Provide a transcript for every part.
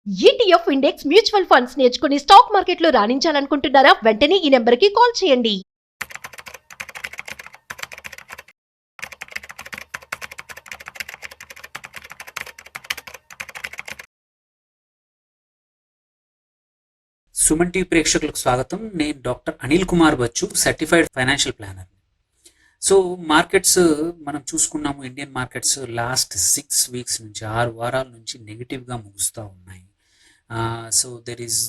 ETF index mutual funds నేర్చుకుని stock మార్కెట్లో రాణించాలనుకుంటున్నారా? వెంటనే ఈ నెంబర్కి కాల్ చేయండి. సుమన్ టీవీ ప్రేక్షకులకు స్వాగతం. నేను doctor Anil Kumar Bachchu, certified financial planner. So markets మనం చూసుకున్నాము. ఇండియన్ మార్కెట్స్ లాస్ట్ 6 వీక్స్ నుంచి 6 వారాల నుంచి నెగిటివ్గా ముగుస్తూ ఉన్నాయి. సో దెర్ ఈస్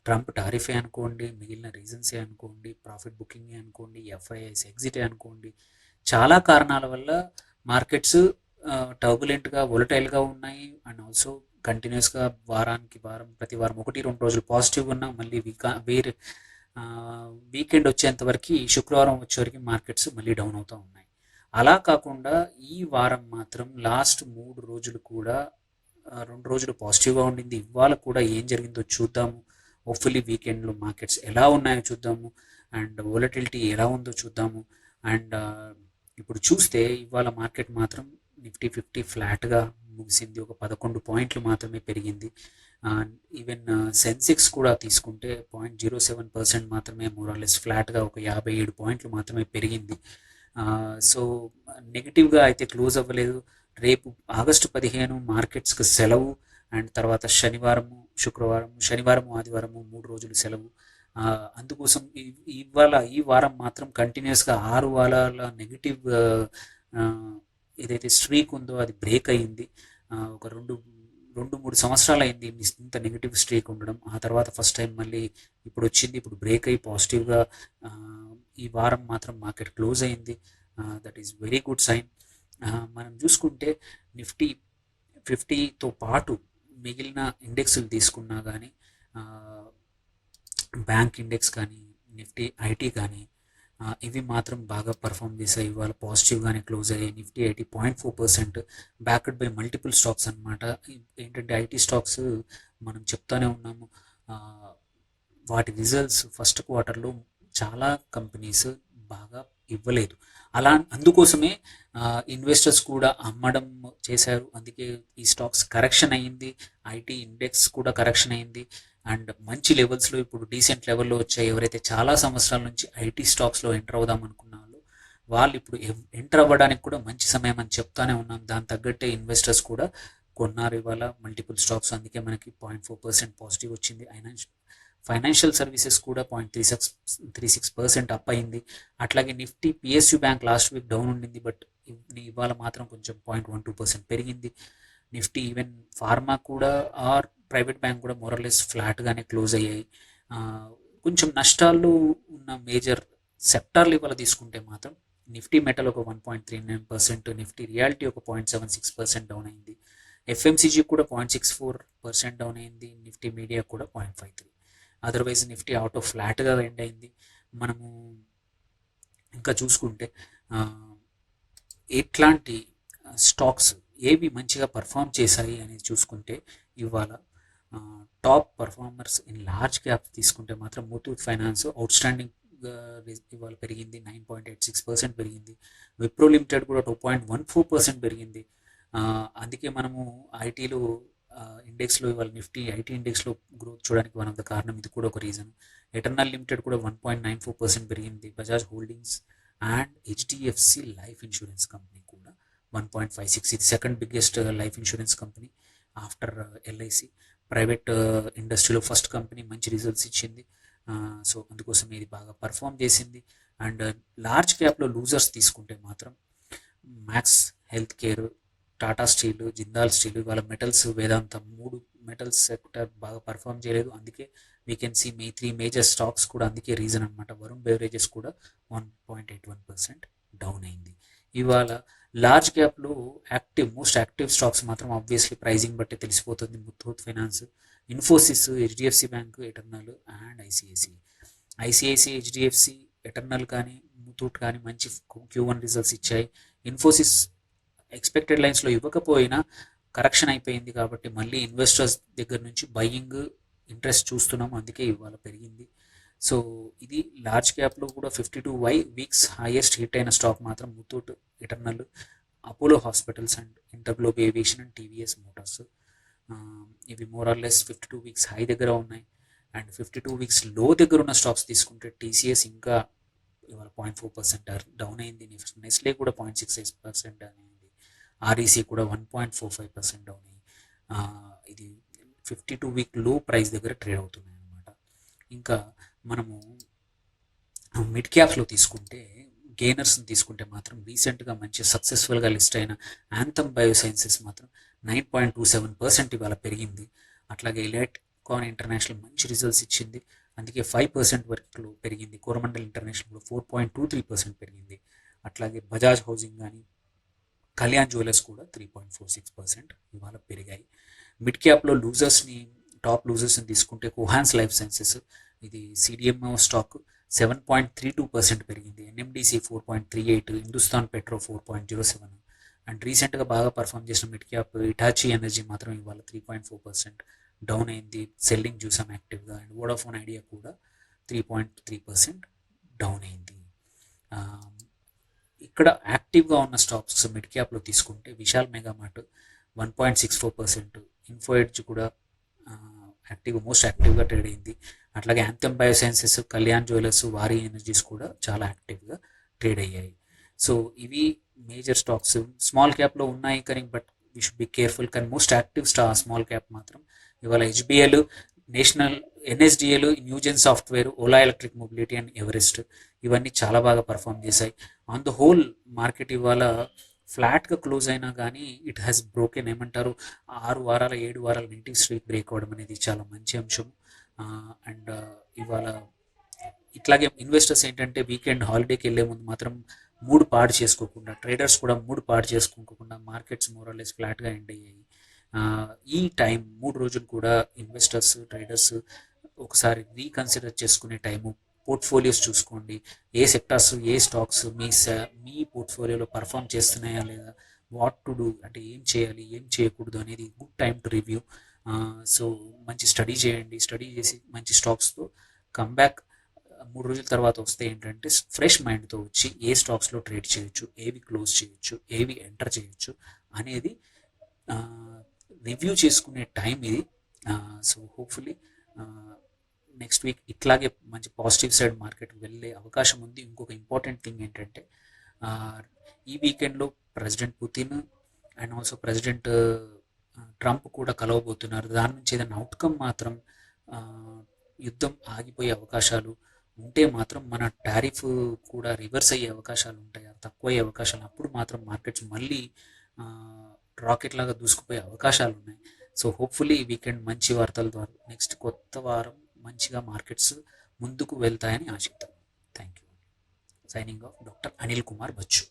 ట్రంప్ టారిఫే అనుకోండి, మిగిలిన రీజన్సే అనుకోండి, ప్రాఫిట్ బుకింగ్ అనుకోండి, ఎఫ్ఐఐస్ ఎగ్జిటే అనుకోండి, చాలా కారణాల వల్ల మార్కెట్స్ టర్బులెంట్గా వొలటైల్గా ఉన్నాయి. అండ్ ఆల్సో కంటిన్యూస్గా ప్రతి వారం 1-2 రోజులు పాజిటివ్గా ఉన్నా, మళ్ళీ వేరే వీకెండ్ వచ్చేంత వరకు, శుక్రవారం వచ్చేవరకు మార్కెట్స్ మళ్ళీ డౌన్ అవుతూ ఉన్నాయి. అలా కాకుండా ఈ వారం మాత్రం లాస్ట్ 3 రోజులు కూడా 2 రోజులు పాజిటివ్గా ఉండింది. ఇవాళ కూడా ఏం జరిగిందో చూద్దాము. హోప్ఫుల్లీ వీకెండ్లో మార్కెట్స్ ఎలా ఉన్నాయో చూద్దాము, అండ్ వొలటిలిటీ ఎలా ఉందో చూద్దాము. అండ్ ఇప్పుడు చూస్తే ఇవాళ మార్కెట్ మాత్రం నిఫ్టీ 50 ఫ్లాట్గా ముగిసింది. ఒక 11 పాయింట్లు మాత్రమే పెరిగింది. ఈవెన్ సెన్సెక్స్ కూడా తీసుకుంటే 0.07% మాత్రమే, మోరాలెస్ ఫ్లాట్గా ఒక 57 పాయింట్లు మాత్రమే పెరిగింది. సో నెగిటివ్గా అయితే క్లోజ్ అవ్వలేదు. రేపు ఆగస్టు 15 మార్కెట్స్కి సెలవు, అండ్ తర్వాత శనివారము ఆదివారము 3 రోజులు సెలవు. అందుకోసం ఈ వారం మాత్రం కంటిన్యూస్గా 6 వారాల నెగిటివ్ ఏదైతే స్ట్రీక్ ఉందో అది బ్రేక్ అయ్యింది. ఒక 2-3 సంవత్సరాలు అయింది ఇంత నెగిటివ్ స్ట్రీక్ ఉండడం. ఆ తర్వాత ఫస్ట్ టైం మళ్ళీ ఇప్పుడు వచ్చింది. ఇప్పుడు బ్రేక్ అయ్యి పాజిటివ్గా ఈ వారం మాత్రం మార్కెట్ క్లోజ్ అయింది. That is very good sign. మనం చూసుకుంటే నిఫ్టీ 50తో పాటు మిగిలిన ఇండెక్స్లు తీసుకున్నా కానీ, బ్యాంక్ ఇండెక్స్ కానీ, నిఫ్టీ ఐటీ కానీ, ఇవి మాత్రం బాగా పర్ఫామ్ చేశాయి. ఇవాళ పాజిటివ్గానే క్లోజ్ అయ్యాయి. Nifty 80.4% backed by multiple stocks అనమాట. ఏంటంటే ఐటీ స్టాక్స్ మనం చెప్తానే ఉన్నాము, వాటి రిజల్ట్స్ ఫస్ట్ క్వార్టర్లో చాలా కంపెనీస్ బాగా ఇవ్వలేదు. అందుకోసమే ఇన్వెస్టర్స్ కూడా అమ్మడం చేశారు. అందుకే ఈ స్టాక్స్ కరెక్షన్ అయ్యింది. ఐటీ ఇండెక్స్ కూడా కరెక్షన్ అయ్యింది. అండ్ మంచి లెవెల్స్లో ఇప్పుడు డీసెంట్ లెవెల్లో వచ్చాయి. ఎవరైతే చాలా సంవత్సరాల నుంచి ఐటీ స్టాక్స్లో ఎంటర్ అవుదాం అనుకున్నారో వాళ్ళు ఇప్పుడు ఎంటర్ అవ్వడానికి కూడా మంచి సమయం అని చెప్తానే ఉన్నాం. దాని తగ్గట్టే ఇన్వెస్టర్స్ కూడా కొన్నారు ఇవాళ మల్టిపుల్ స్టాక్స్. అందుకే మనకి 0.4% పాజిటివ్ వచ్చింది. ఫైనాన్షియల్ సర్వీసెస్ కూడా 0.36% అప్ అయింది. అట్లాగే Nifty PSU bank last week down ఉండింది, బట్ ఇవాళ మాత్రం కొంచెం 0.12% పెరిగింది. నిఫ్టీ ఈవెన్ ఫార్మా కూడా ఆర్ ప్రైవేట్ బ్యాంక్ కూడా మోరల్లెస్ ఫ్లాట్గానే క్లోజ్ అయ్యాయి. కొంచెం నష్టాలు ఉన్న మేజర్ సెక్టార్లు ఇవాళ తీసుకుంటే మాత్రం నిఫ్టీ మెటల్ ఒక 1.39%, నిఫ్టీ రియాలిటీ ఒక 0.76% డౌన్ అయింది. ఎఫ్ఎంసీజీ కూడా 0.64% డౌన్ అయింది. నిఫ్టీ మీడియా కూడా 0.53%. అదర్వైజ్ నిఫ్టీ ఆటో ఫ్లాట్గా ఎండ్ అయింది. మనము ఇంకా చూసుకుంటే ఎట్లాంటి స్టాక్స్ ఏవి మంచిగా పర్ఫామ్ చేశాయి అనేది చూసుకుంటే, ఇవాళ top performers in large cap తీసుకుంటే మాత్రం ముతూట్ ఫైనాన్స్ అవుట్ స్టాండింగ్ ఇవాళ పెరిగింది. 9.86% పెరిగింది. విప్రో లిమిటెడ్ కూడా 2.14% పెరిగింది. అందుకే మనము ఐటీలో ఇండెక్స్లో ఇవాళ నిఫ్టీ ఐటీ ఇండెక్స్లో గ్రోత్ చూడడానికి వన్ ఆఫ్ ద కారణం ఇది కూడా ఒక రీజన్. ఎటర్నల్ లిమిటెడ్ కూడా 1.94% పెరిగింది. Bajaj holdings and HDFC life insurance company కూడా 1.56%. ఇది second biggest life insurance company after LIC. Private ఇండస్ట్రీలో ఫస్ట్ కంపెనీ, మంచి రిజల్ట్స్ ఇచ్చింది. సో అందుకోసం ఇది బాగా పర్ఫామ్ చేసింది. అండ్ లార్జ్ క్యాప్లో లూజర్స్ తీసుకుంటే మాత్రం Max health care, Tata steel, Jindal steel, ఇవాళ మెటల్స్, వేదాంత 3 మెటల్స్ సెక్టర్ బాగా పర్ఫామ్ చేయలేదు. అందుకే we can see 3 major stocks కూడా అందుకే రీజన్ అనమాట. వరుణ్ బెవరేజెస్ కూడా 1.81% డౌన్ అయింది. ఇవాళ లార్జ్ క్యాప్లో మోస్ట్ యాక్టివ్ స్టాక్స్ మాత్రం ఆబ్వియస్లీ ప్రైజింగ్ బట్టి తెలిసిపోతుంది. Muthoot finance, Infosys, HDFC bank, eternal and ICICI, HDFC, eternal కానీ ముత్తూట్ కానీ మంచి Q1 రిజల్ట్స్ ఇచ్చాయి. ఇన్ఫోసిస్ ఎక్స్పెక్టెడ్ లైన్స్లో ఇవ్వకపోయినా కరెక్షన్ అయిపోయింది కాబట్టి మళ్ళీ ఇన్వెస్టర్స్ దగ్గర నుంచి బయింగ్ ఇంట్రెస్ట్ చూస్తున్నాము. అందుకే ఇవాళ పెరిగింది. సో ఇది లార్జ్ క్యాప్లో కూడా 52 వీక్స్ హైయెస్ట్ హిట్ అయిన స్టాక్ మాత్రం Muthoot, Eternal, Apollo Hospitals and InterGlobe Aviation and TVS Motors. ఇవి more or less 52 weeks high దగ్గర ఉన్నాయి. అండ్ 52 వీక్స్ లో దగ్గర ఉన్న స్టాక్స్ తీసుకుంటే టీసీఎస్ ఇంకా ఇవాళ 0.4% డౌన్ అయింది. నెస్లే కూడా 0.68% డౌన్ అయింది. ఆర్ఈసీ కూడా 1.45% డౌన్ అయ్యి ఇది 52 వీక్ లో ప్రైస్ దగ్గర ట్రేడ్ అవుతున్నాయి అన్నమాట. ఇంకా మనము మిడ్ క్యాప్స్లో తీసుకుంటే గెయినర్స్ని తీసుకుంటే మాత్రం రీసెంట్గా మంచి సక్సెస్ఫుల్గా లిస్ట్ అయిన యాంథమ్ బయోసైన్సెస్ మాత్రం 9.27% ఇవాళ పెరిగింది. అట్లాగే ఎలైట్కాన్ ఇంటర్నేషనల్ మంచి రిజల్ట్స్ ఇచ్చింది, అందుకే 5% వరకు పెరిగింది. కోరమండల్ ఇంటర్నేషనల్ కూడా 4.23% పెరిగింది. అట్లాగే బజాజ్ హౌసింగ్ కానీ కళ్యాణ్ జ్యువెలర్స్ కూడా 3.46% ఇవాళ పెరిగాయి. మిడ్ క్యాప్లో టాప్ లూజర్స్ని తీసుకుంటే కోహాన్స్ లైఫ్ సైన్సెస్ ఇది సిడిఎంఓ స్టాక్ 7.32% పెరిగింది. NMDC 4.38, Hindustan petro 4.07. అండ్ రీసెంట్గా బాగా పర్ఫామ్ చేసిన మిడ్ క్యాప్ ఇటాచీ ఎనర్జీ మాత్రం ఇవాళ 3.4% డౌన్ అయింది. సెల్లింగ్ చూసాం యాక్టివ్గా. అండ్ వోడాఫోన్ ఐడియా కూడా 3.3% డౌన్ అయింది. ఇక్కడ యాక్టివ్గా ఉన్న స్టాక్స్ మిడ్ క్యాప్లో తీసుకుంటే విశాల్ మెగామార్ట్ 1.64%, ఇన్ఫో ఎడ్జ్ కూడా మోస్ట్ యాక్టివ్గా ట్రేడ్ అయింది. అట్లాగే యాంథమ్ బయోసైన్సెస్, కళ్యాణ్ జ్యువెలర్స్, వారి ఎనర్జీస్ కూడా చాలా యాక్టివ్గా ట్రేడ్ అయ్యాయి. సో ఇవి మేజర్ స్టాక్స్. స్మాల్ క్యాప్లో ఉన్నాయి కానీ but we should be careful. కానీ మోస్ట్ యాక్టివ్ స్మాల్ క్యాప్ మాత్రం ఇవాళ HBL, National, NSDL, Newgen Software, Ola Electric Mobility and Everest ఇవన్నీ చాలా బాగా పర్ఫామ్ చేశాయి. ఆన్ ద హోల్ మార్కెట్ ఇవాళ ఫ్లాట్గా క్లోజ్ అయినా కానీ ఇట్ హ్యాస్ బ్రోకెన్. ఏమంటారు, 6 వారాల 7 వారాల నెగిటివ్ స్ట్రీక్ బ్రేక్ అవ్వడం అనేది చాలా మంచి అంశం. అండ్ ఇవాళ ఇట్లాగే ఇన్వెస్టర్స్ ఏంటంటే వీకెండ్ హాలిడేకి వెళ్ళే ముందు మాత్రం మూడ్ పాడు చేసుకోకుండా, ట్రేడర్స్ కూడా మూడ్ పాడు చేసుకోకుండా మార్కెట్స్ మోరల్లెస్ ఫ్లాట్గా ఎండ్ అయ్యాయి. ఈ టైం 3 రోజులు కూడా ఇన్వెస్టర్స్, ట్రేడర్స్ ఒకసారి రీకన్సిడర్ చేసుకునే టైము. పోర్ట్ఫోలియోస్ చూసుకోండి, ఏ సెక్టార్స్, ఏ స్టాక్స్ మీ పోర్ట్ఫోలియోలో పర్ఫామ్ చేస్తున్నాయా లేదా, వాట్ టు డూ అంటే ఏం చేయాలి, ఏం చేయకూడదు అనేది good time to review. So మంచి స్టడీ చేయండి. స్టడీ చేసి మంచి స్టాక్స్తో కమ్బ్యాక్ 3 రోజుల తర్వాత వస్తే ఏంటంటే ఫ్రెష్ మైండ్తో వచ్చి ఏ స్టాక్స్లో ట్రేడ్ చేయొచ్చు, ఏవి క్లోజ్ చేయొచ్చు, ఏవి ఎంటర్ చేయొచ్చు అనేది రివ్యూ చేసుకునే టైం ఇది. సో హోప్ఫుల్లీ నెక్స్ట్ వీక్ ఇట్లాగే మంచి పాజిటివ్ సైడ్ మార్కెట్ వెళ్ళే అవకాశం ఉంది. ఇంకొక ఇంపార్టెంట్ థింగ్ ఏంటంటే ఈ వీకెండ్లో president Putin and also president Trump కూడా కలవబోతున్నారు. దాని నుంచి ఏదైనా అవుట్కమ్ మాత్రం యుద్ధం ఆగిపోయే అవకాశాలు ఉంటే మాత్రం మన టారిఫ్ కూడా రివర్స్ అయ్యే అవకాశాలు ఉంటాయి, తక్కువ అయ్యే అవకాశాలు. అప్పుడు మాత్రం మార్కెట్స్ మళ్ళీ రాకెట్ లాగా దూసుకుపోయే అవకాశాలు ఉన్నాయి. సో హోప్ఫుల్లీ ఈ వీకెండ్ మంచి వార్తల ద్వారా నెక్స్ట్ కొత్త వారం మంచిగా మార్కెట్స్ ముందుకు వెళ్తాయని ఆశిద్దాం. Thank you. Signing off doctor Anil Kumar Bachu.